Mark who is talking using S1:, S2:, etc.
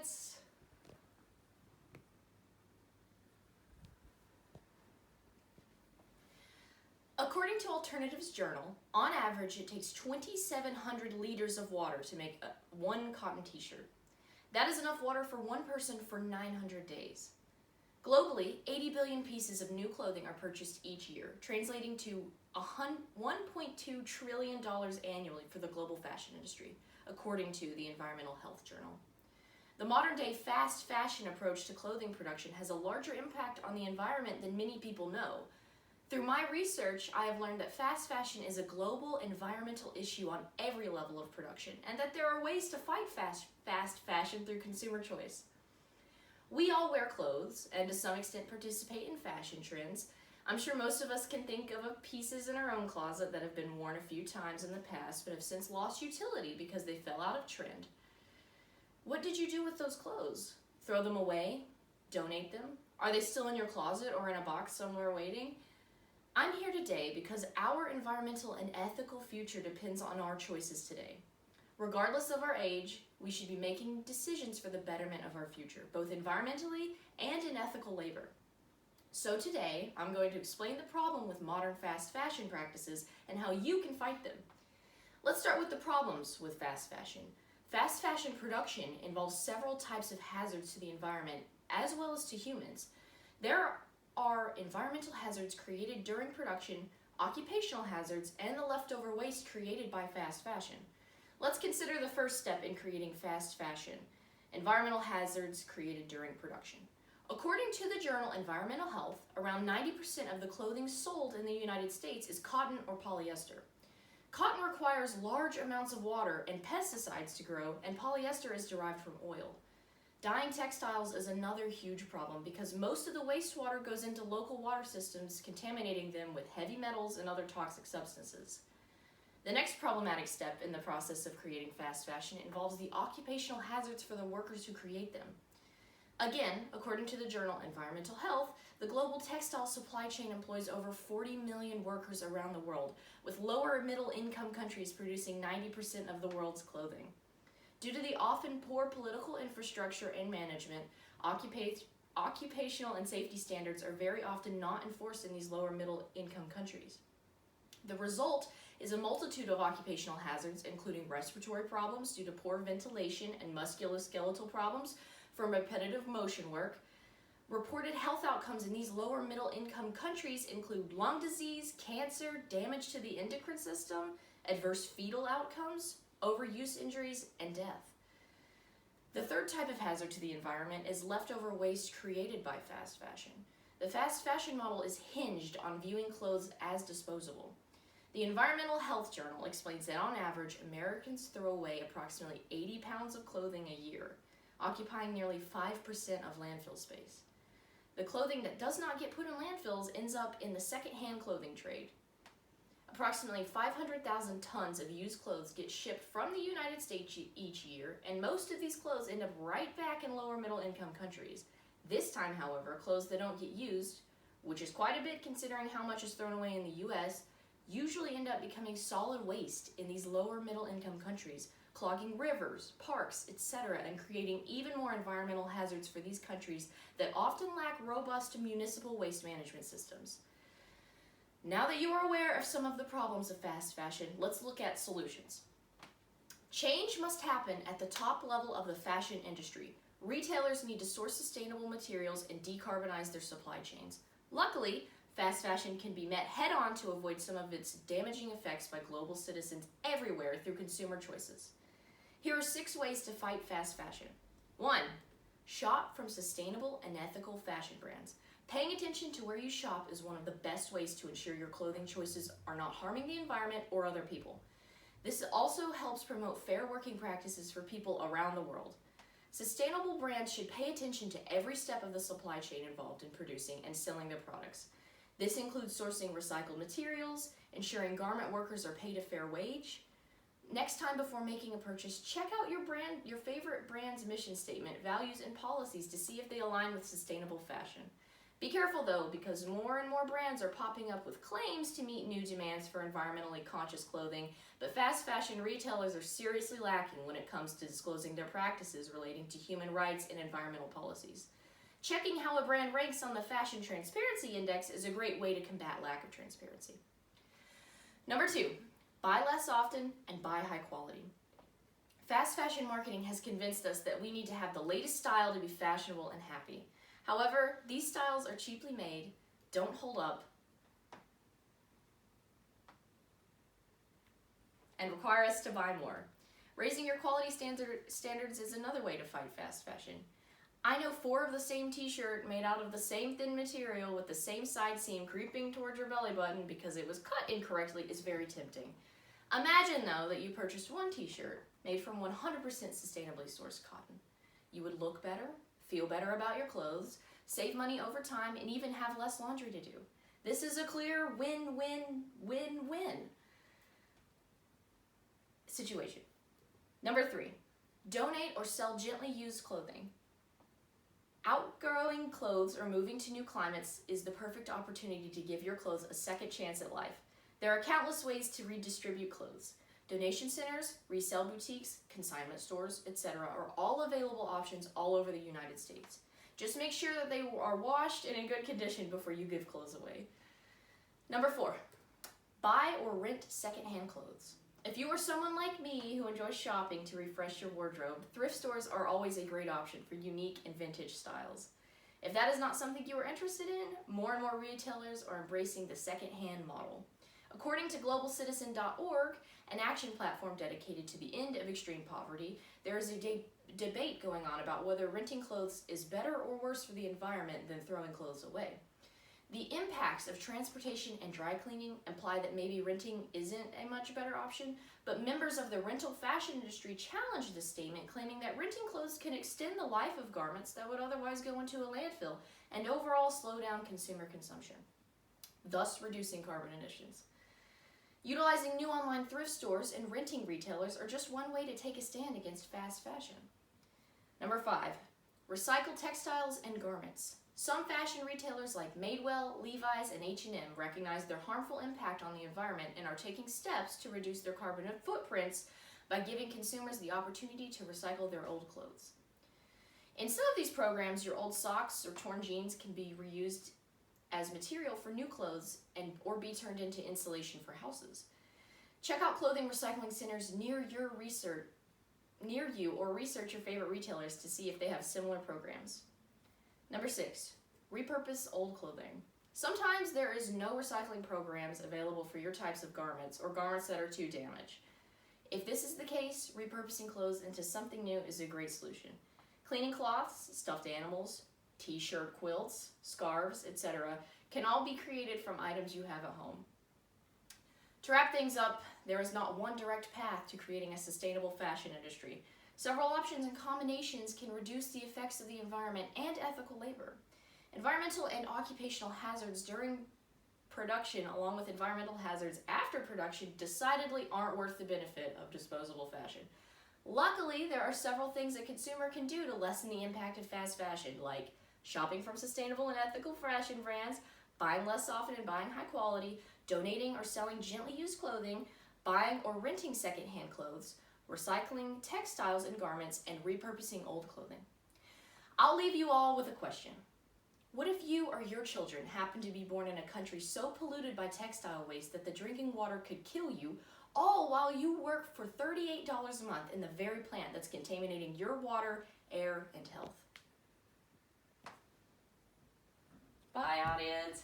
S1: minutes. According to Alternatives Journal, on average it takes 2,700 liters of water to make one cotton t-shirt. That is enough water for one person for 900 days. Globally, 80 billion pieces of new clothing are purchased each year, translating to $1.2 trillion annually for the global fashion industry, according to the Environmental Health Journal. The modern-day fast fashion approach to clothing production has a larger impact on the environment than many people know. Through my research, I have learned that fast fashion is a global environmental issue on every level of production, and that there are ways to fight fast fashion through consumer choice. We all wear clothes, and to some extent participate in fashion trends. I'm sure most of us can think of pieces in our own closet that have been worn a few times in the past, but have since lost utility because they fell out of trend. What did you do with those clothes? Throw them away? Donate them? Are they still in your closet or in a box somewhere waiting? I'm here today because our environmental and ethical future depends on our choices today. Regardless of our age, we should be making decisions for the betterment of our future, both environmentally and in ethical labor. So today, I'm going to explain the problem with modern fast fashion practices and how you can fight them. Let's start with the problems with fast fashion. Fast fashion production involves several types of hazards to the environment as well as to humans. There are environmental hazards created during production, occupational hazards, and the leftover waste created by fast fashion. Let's consider the first step in creating fast fashion: environmental hazards created during production. According to the journal Environmental Health, around 90% of the clothing sold in the United States is cotton or polyester. Cotton requires large amounts of water and pesticides to grow, and polyester is derived from oil. Dyeing textiles is another huge problem because most of the wastewater goes into local water systems, contaminating them with heavy metals and other toxic substances. The next problematic step in the process of creating fast fashion involves the occupational hazards for the workers who create them. Again, according to the journal Environmental Health, the global textile supply chain employs over 40 million workers around the world, with lower and middle income countries producing 90% of the world's clothing. Due to the often poor political infrastructure and management, occupational and safety standards are very often not enforced in these lower middle income countries. The result is a multitude of occupational hazards, including respiratory problems due to poor ventilation and musculoskeletal problems from repetitive motion work. Reported health outcomes in these lower middle income countries include lung disease, cancer, damage to the endocrine system, adverse fetal outcomes, overuse injuries, and death. The third type of hazard to the environment is leftover waste created by fast fashion. The fast fashion model is hinged on viewing clothes as disposable. The Environmental Health Journal explains that on average, Americans throw away approximately 80 pounds of clothing a year, occupying nearly 5% of landfill space. The clothing that does not get put in landfills ends up in the second-hand clothing trade. Approximately 500,000 tons of used clothes get shipped from the United States each year, and most of these clothes end up right back in lower middle income countries. This time, however, clothes that don't get used, which is quite a bit considering how much is thrown away in the US, usually end up becoming solid waste in these lower middle income countries, clogging rivers, parks, etc., and creating even more environmental hazards for these countries that often lack robust municipal waste management systems. Now that you are aware of some of the problems of fast fashion, let's look at solutions. Change must happen at the top level of the fashion industry. Retailers need to source sustainable materials and decarbonize their supply chains. Luckily, fast fashion can be met head-on to avoid some of its damaging effects by global citizens everywhere through consumer choices. Here are 6 ways to fight fast fashion. 1. Shop from sustainable and ethical fashion brands. Paying attention to where you shop is one of the best ways to ensure your clothing choices are not harming the environment or other people. This also helps promote fair working practices for people around the world. Sustainable brands should pay attention to every step of the supply chain involved in producing and selling their products. This includes sourcing recycled materials, ensuring garment workers are paid a fair wage. Next time before making a purchase, check out your favorite brand's mission statement, values, and policies to see if they align with sustainable fashion. Be careful though, because more and more brands are popping up with claims to meet new demands for environmentally conscious clothing, but fast fashion retailers are seriously lacking when it comes to disclosing their practices relating to human rights and environmental policies. Checking how a brand ranks on the Fashion Transparency Index is a great way to combat lack of transparency. Number 2, buy less often and buy high quality. Fast fashion marketing has convinced us that we need to have the latest style to be fashionable and happy. However, these styles are cheaply made, don't hold up, and require us to buy more. Raising your quality standards is another way to fight fast fashion. I know 4 of the same t-shirt made out of the same thin material with the same side seam creeping towards your belly button because it was cut incorrectly is very tempting. Imagine though that you purchased one t-shirt made from 100% sustainably sourced cotton. You would look better, feel better about your clothes, save money over time, and even have less laundry to do. This is a clear win-win-win-win situation. Number 3, donate or sell gently used clothing. Outgrowing clothes or moving to new climates is the perfect opportunity to give your clothes a second chance at life. There are countless ways to redistribute clothes. Donation centers, resale boutiques, consignment stores, etc. are all available options all over the United States. Just make sure that they are washed and in good condition before you give clothes away. Number 4, buy or rent secondhand clothes. If you are someone like me who enjoys shopping to refresh your wardrobe, thrift stores are always a great option for unique and vintage styles. If that is not something you are interested in, more and more retailers are embracing the secondhand model. According to globalcitizen.org, an action platform dedicated to the end of extreme poverty, there is a debate going on about whether renting clothes is better or worse for the environment than throwing clothes away. The impacts of transportation and dry cleaning imply that maybe renting isn't a much better option, but members of the rental fashion industry challenge this statement, claiming that renting clothes can extend the life of garments that would otherwise go into a landfill and overall slow down consumer consumption, thus reducing carbon emissions. Utilizing new online thrift stores and renting retailers are just one way to take a stand against fast fashion. Number 5, recycle textiles and garments. Some fashion retailers like Madewell, Levi's, and H&M recognize their harmful impact on the environment and are taking steps to reduce their carbon footprints by giving consumers the opportunity to recycle their old clothes. In some of these programs, your old socks or torn jeans can be reused as material for new clothes or be turned into insulation for houses. Check out clothing recycling centers near you or research your favorite retailers to see if they have similar programs. Number 6, repurpose old clothing. Sometimes there is no recycling programs available for your types of garments or garments that are too damaged. If this is the case, repurposing clothes into something new is a great solution. Cleaning cloths, stuffed animals, t-shirt quilts, scarves, etc. can all be created from items you have at home. To wrap things up, there is not one direct path to creating a sustainable fashion industry. Several options and combinations can reduce the effects of the environment and ethical labor. Environmental and occupational hazards during production, along with environmental hazards after production, decidedly aren't worth the benefit of disposable fashion. Luckily, there are several things a consumer can do to lessen the impact of fast fashion, like shopping from sustainable and ethical fashion brands, buying less often and buying high quality, donating or selling gently used clothing, buying or renting secondhand clothes, recycling textiles and garments, and repurposing old clothing. I'll leave you all with a question. What if you or your children happen to be born in a country so polluted by textile waste that the drinking water could kill you, all while you work for $38 a month in the very plant that's contaminating your water, air, and health? Bye, audience.